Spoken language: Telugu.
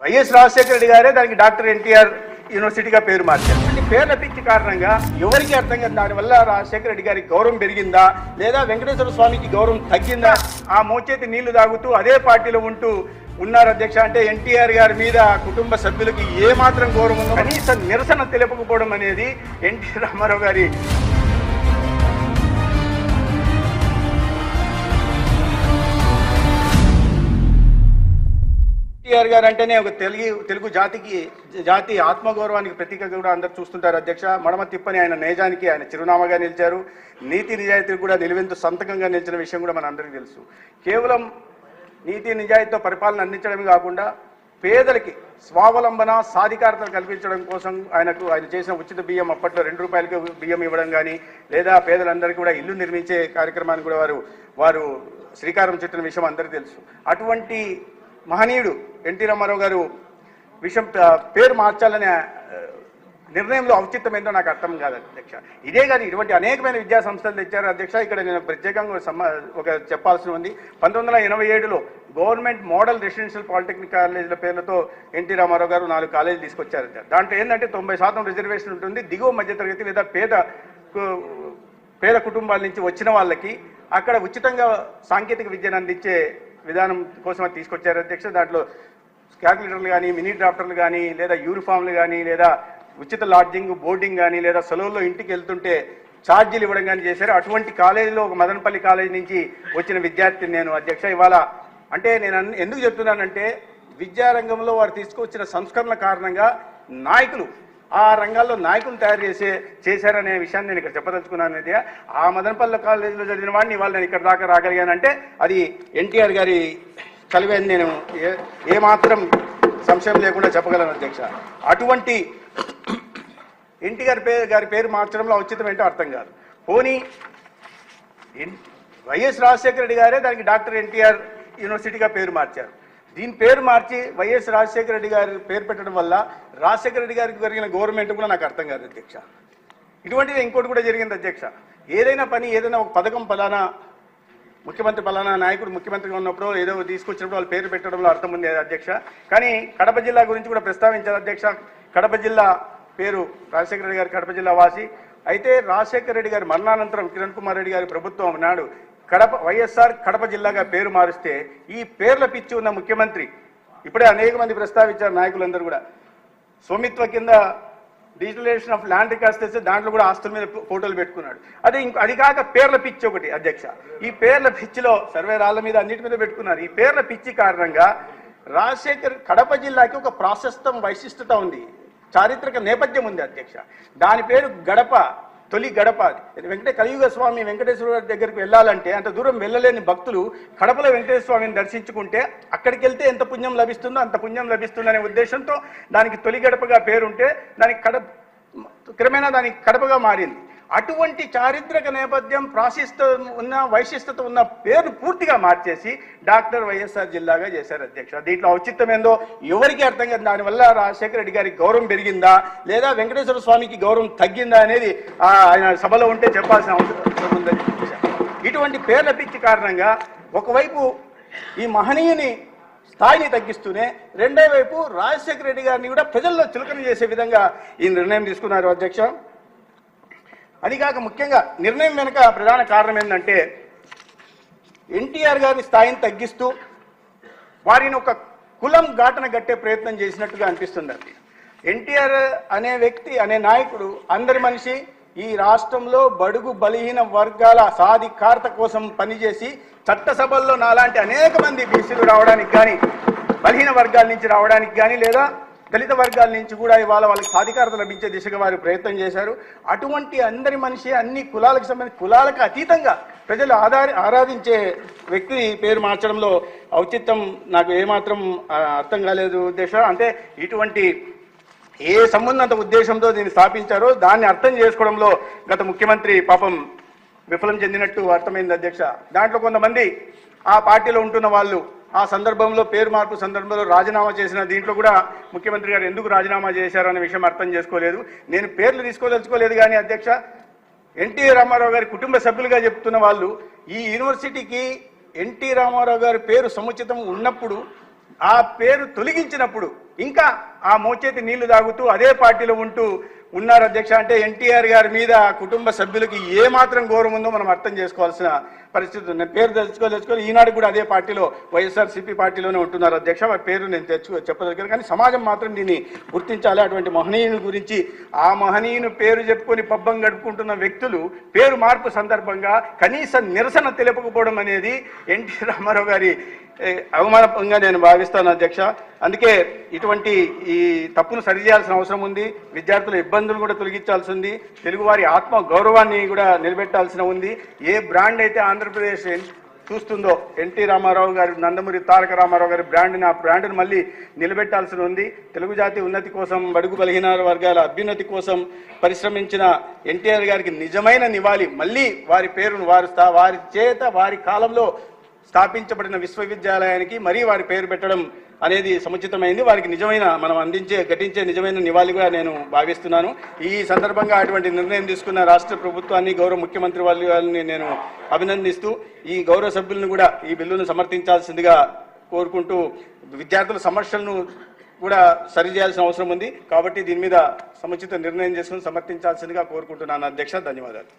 వైఎస్ రాజశేఖర రెడ్డి గారే దానికి డాక్టర్ ఎన్టీఆర్ యూనివర్సిటీగా పేరు మార్చారు. పేర్ల పిచ్చి కారణంగా ఎవరికి అర్థం కాదు. దానివల్ల రాజశేఖర రెడ్డి గారికి గౌరవం పెరిగిందా లేదా వెంకటేశ్వర స్వామికి గౌరవం తగ్గిందా? ఆ మోచేతి నీళ్లు తాగుతూ అదే పార్టీలో ఉంటూ ఉన్నారు అధ్యక్ష. అంటే ఎన్టీఆర్ గారి మీద కుటుంబ సభ్యులకి ఏ మాత్రం గౌరవం ఉందో కనీస నిరసన తెలుపకపోవడం అనేది ఎన్టీ రామారావు గారి ఎన్టీఆర్ గారు అంటేనే ఒక తెలుగు జాతి ఆత్మగౌరవానికి ప్రతీకగా కూడా అందరు చూస్తుంటారు అధ్యక్ష. మడమ తిప్పని ఆయన నేజానికి ఆయన చిరునామాగా నిలిచారు. నీతి నిజాయితీకి కూడా నిలువెంతు సంతకంగా నిలిచిన విషయం కూడా మన అందరికీ తెలుసు. కేవలం నీతి నిజాయితీతో పరిపాలన అందించడమే కాకుండా పేదలకి స్వావలంబన సాధికారతను కల్పించడం కోసం ఆయన చేసిన ఉచిత బియ్యం, అప్పట్లో 2 రూపాయలకి బియ్యం ఇవ్వడం కానీ, లేదా పేదలందరికీ కూడా ఇల్లు నిర్మించే కార్యక్రమాన్ని కూడా వారు శ్రీకారం చుట్టిన విషయం అందరికీ తెలుసు. అటువంటి మహనీయుడు ఎన్టీ రామారావు గారు పేరు మార్చాలనే నిర్ణయంలో ఔచిత్యం ఏంటో నాకు అర్థం కాదు అధ్యక్ష. ఇదే కాదు, ఇటువంటి అనేకమైన విద్యా సంస్థలు తెచ్చారు అధ్యక్ష. ఇక్కడ నేను ప్రత్యేకంగా ఒక చెప్పాల్సి ఉంది. 1987లో గవర్నమెంట్ మోడల్ రెసిడెన్షియల్ పాలిటెక్నిక్ కాలేజీల పేర్లతో ఎన్టీ రామారావు గారు 4 కాలేజీలు తీసుకొచ్చారు. దాంట్లో ఏంటంటే 90% రిజర్వేషన్ ఉంటుంది. దిగువ మధ్యతరగతి లేదా పేద కుటుంబాల నుంచి వచ్చిన వాళ్ళకి అక్కడ ఉచితంగా సాంకేతిక విద్యను అందించే విధానం కోసం అది తీసుకొచ్చారు అధ్యక్ష. దాంట్లో క్యాల్కులేటర్లు కానీ, మినీ డ్రాఫ్టర్లు కానీ, లేదా యూనిఫామ్లు కానీ, లేదా ఉచిత లాడ్జింగ్, బోర్డింగ్ కానీ, లేదా సెలవుల్లో ఇంటికి వెళ్తుంటే ఛార్జీలు ఇవ్వడం కానీ చేశారు. అటువంటి కాలేజీలో ఒక మదనపల్లి కాలేజీ నుంచి వచ్చిన విద్యార్థిని నేను అధ్యక్ష. ఇవాళ అంటే నేను ఎందుకు చెప్తున్నానంటే విద్యారంగంలో వారు తీసుకొచ్చిన సంస్కరణ కారణంగా నాయకులు ఆ రంగాల్లో నాయకులు తయారు చేశారనే విషయాన్ని నేను ఇక్కడ చెప్పదలుచుకున్నాను. ఆ మదనపల్లి కాలేజీలో చదివిన వాడిని ఇవాళ నేను ఇక్కడ దాకా రాగలిగానంటే అది ఎన్టీఆర్ గారి కలివే అని నేను ఏమాత్రం సంశయం లేకుండా చెప్పగలను అధ్యక్ష. అటువంటి ఎన్టీఆర్ గారి పేరు మార్చడంలో ఔచిత్యం ఏంటో అర్థం కాదు. పోనీ వైఎస్ రాజశేఖర రెడ్డి గారే దానికి డాక్టర్ ఎన్టీఆర్ యూనివర్సిటీగా పేరు మార్చారు. దీని పేరు మార్చి వైఎస్ రాజశేఖర రెడ్డి గారి పేరు పెట్టడం వల్ల రాజశేఖర రెడ్డి గారికి జరిగిన గవర్నమెంట్ కూడా నాకు అర్థం కాదు అధ్యక్ష. ఇటువంటిది ఇంకోటి కూడా జరిగింది అధ్యక్ష. ఏదైనా ఒక పథకం పలానా ముఖ్యమంత్రి పలానా నాయకుడు ముఖ్యమంత్రిగా ఉన్నప్పుడు ఏదో తీసుకొచ్చినప్పుడు వాళ్ళు పేరు పెట్టడంలో అర్థం ఉంది అధ్యక్ష. కానీ కడప జిల్లా గురించి కూడా ప్రస్తావించారు అధ్యక్ష. కడప జిల్లా పేరు రాజశేఖర రెడ్డి గారి కడప జిల్లా వాసి అయితే రాజశేఖర రెడ్డి గారి మరణానంతరం కిరణ్ కుమార్ రెడ్డి గారి ప్రభుత్వం నాడు వైఎస్ఆర్ కడప జిల్లాగా పేరు మారుస్తే ఈ పేర్ల పిచ్చి ఉన్న ముఖ్యమంత్రి ఇప్పుడే అనేక మంది ప్రస్తావించారు నాయకులందరూ కూడా స్వామిత్వ కింద డిజిటలైజేషన్ ఆఫ్ ల్యాండ్ రికార్డ్స్ తెస్తే దాంట్లో కూడా ఆస్తుల మీద ఫోటోలు పెట్టుకున్నాడు. అది కాక పేర్ల పిచ్చి ఒకటి అధ్యక్ష. ఈ పేర్ల పిచ్చిలో సర్వే రాళ్ల మీద అన్నిటి మీద పెట్టుకున్నారు. ఈ పేర్ల పిచ్చి కారణంగా కడప జిల్లాకి ఒక ప్రాశస్తం వైశిష్టత ఉంది, చారిత్రక నేపథ్యం ఉంది అధ్యక్ష. దాని పేరు గడప, తొలి గడప. కలియుగ స్వామి వెంకటేశ్వర దగ్గరికి వెళ్ళాలంటే అంత దూరం వెళ్ళలేని భక్తులు కడపలో వెంకటేశ్వర స్వామిని దర్శించుకుంటే అక్కడికి వెళ్తే ఎంత పుణ్యం లభిస్తుందో అంత పుణ్యం లభిస్తుందనే ఉద్దేశంతో దానికి తొలి గడపగా పేరుంటే క్రమేణా దానికి కడపగా మారింది. అటువంటి చారిత్రక నేపథ్యం వైశిష్టత ఉన్న పేరు పూర్తిగా మార్చేసి డాక్టర్ వైఎస్ఆర్ జిల్లాగా చేశారు అధ్యక్ష. దీంట్లో ఔచిత్యం ఏందో ఎవరికి అర్థం కాదు. దానివల్ల రాజశేఖర రెడ్డి గారికి గౌరవం పెరిగిందా లేదా వెంకటేశ్వర స్వామికి గౌరవం తగ్గిందా అనేది ఆయన సభలో ఉంటే చెప్పాల్సిన అవసరం ఉంది అధ్యక్ష. ఇటువంటి పేర్ల పిచ్చి కారణంగా ఒకవైపు ఈ మహనీయుని స్థాయిని తగ్గిస్తూనే రెండో వైపు రాజశేఖర రెడ్డి గారిని కూడా ప్రజల్లో చులకన చేసే విధంగా ఈ నిర్ణయం తీసుకున్నారు అధ్యక్ష. అదికాక ముఖ్యంగా నిర్ణయం వెనుక ప్రధాన కారణం ఏంటంటే ఎన్టీఆర్ గారి స్థాయిని తగ్గిస్తూ వారిని ఒక కులం ఘాటన గట్టే ప్రయత్నం చేసినట్టుగా అనిపిస్తుంది. అది ఎన్టీఆర్ అనే వ్యక్తి అనే నాయకుడు అందరి మనిషి, ఈ రాష్ట్రంలో బడుగు బలహీన వర్గాల సాధికారత కోసం పనిచేసి చట్టసభల్లో నాలాంటి అనేక మంది బీసీలు రావడానికి కానీ, బలహీన వర్గాల నుంచి రావడానికి కానీ, లేదా దళిత వర్గాల నుంచి కూడా ఇవాళ వాళ్ళకి సాధికారత లభించే దిశగా వారు ప్రయత్నం చేశారు. అటువంటి అందరి మనిషి, అన్ని కులాలకు సంబంధించి కులాలకు అతీతంగా ప్రజలు ఆరాధించే వ్యక్తి పేరు మార్చడంలో ఔచిత్యం నాకు ఏమాత్రం అర్థం కాలేదు ఉద్దేశం. అంటే ఇటువంటి ఏ సంబంధంత ఉద్దేశంతో దీన్ని స్థాపించారో దాన్ని అర్థం చేసుకోవడంలో గత ముఖ్యమంత్రి పాపం విఫలం చెందినట్టు అర్థమైంది అధ్యక్ష. దాంట్లో కొంతమంది ఆ పార్టీలో ఉంటున్న వాళ్ళు ఆ సందర్భంలో పేరు మార్పు సందర్భంలో రాజీనామా చేసిన దీంట్లో కూడా ముఖ్యమంత్రి గారు ఎందుకు రాజీనామా చేశారు అనే విషయం అర్థం చేసుకోలేదు. నేను పేర్లు తీసుకోదలుచుకోలేదు కానీ అధ్యక్ష, ఎన్టీ రామారావు గారి కుటుంబ సభ్యులుగా చెప్తున్న వాళ్ళు ఈ యూనివర్సిటీకి ఎన్టీ రామారావు గారి పేరు సముచితం ఉన్నప్పుడు ఆ పేరు తొలగించినప్పుడు ఇంకా ఆ మోచేతి నీళ్లు తాగుతూ అదే పార్టీలో ఉంటూ ఉన్నారు అధ్యక్ష. అంటే ఎన్టీఆర్ గారి మీద కుటుంబ సభ్యులకి ఏ మాత్రం గౌరవం ఉందో మనం అర్థం చేసుకోవాల్సిన పరిస్థితి ఉంది. పేరు తెలుసుకోవాలి ఈనాడు కూడా అదే పార్టీలో వైఎస్ఆర్సీపీ పార్టీలోనే ఉంటున్నారు అధ్యక్ష. వారి పేరు నేను చెప్పదలిగాను, కానీ సమాజం మాత్రం దీన్ని గుర్తించాలి. అటువంటి మహనీయుని గురించి ఆ మహనీయుని పేరు చెప్పుకొని పబ్బం గడుపుకుంటున్న వ్యక్తులు పేరు మార్పు సందర్భంగా కనీస నిరసన తెలుపకపోవడం అనేది ఎన్టీ రామారావు గారి అవమానంగా నేను భావిస్తాను అధ్యక్ష. అందుకే ఇటువంటి ఈ తప్పును సరిచేయాల్సిన అవసరం ఉంది. విద్యార్థుల ఇబ్బందులు కూడా తొలగించాల్సి ఉంది. తెలుగువారి ఆత్మ గౌరవాన్ని కూడా నిలబెట్టాల్సిన ఉంది. ఏ బ్రాండ్ అయితే ఆంధ్రప్రదేశ్ చూస్తుందో ఎన్టీ రామారావు గారి, నందమూరి తారక రామారావు గారి బ్రాండ్ని, ఆ బ్రాండ్ని మళ్ళీ నిలబెట్టాల్సి ఉంది. తెలుగు జాతి ఉన్నతి కోసం, బడుగు బలహీన వర్గాల అభ్యున్నతి కోసం పరిశ్రమించిన ఎన్టీఆర్ గారికి నిజమైన నివాళి మళ్ళీ వారి పేరును వారి చేత వారి కాలంలో స్థాపించబడిన విశ్వవిద్యాలయానికి మరీ వారి పేరు పెట్టడం అనేది సముచితమైంది. వారికి నిజమైన మనం ఘటించే నిజమైన నివాళిగా నేను భావిస్తున్నాను. ఈ సందర్భంగా అటువంటి నిర్ణయం తీసుకున్న రాష్ట్ర ప్రభుత్వాన్ని, గౌరవ ముఖ్యమంత్రి వాళ్ళని నేను అభినందిస్తూ ఈ గౌరవ సభ్యులను కూడా ఈ బిల్లును సమర్థించాల్సిందిగా కోరుకుంటూ, విద్యార్థుల సమస్యలను కూడా సరిచేయాల్సిన అవసరం ఉంది కాబట్టి దీని మీద సముచిత నిర్ణయం చేసుకుని సమర్థించాల్సిందిగా కోరుకుంటున్నాను అధ్యక్ష. ధన్యవాదాలు.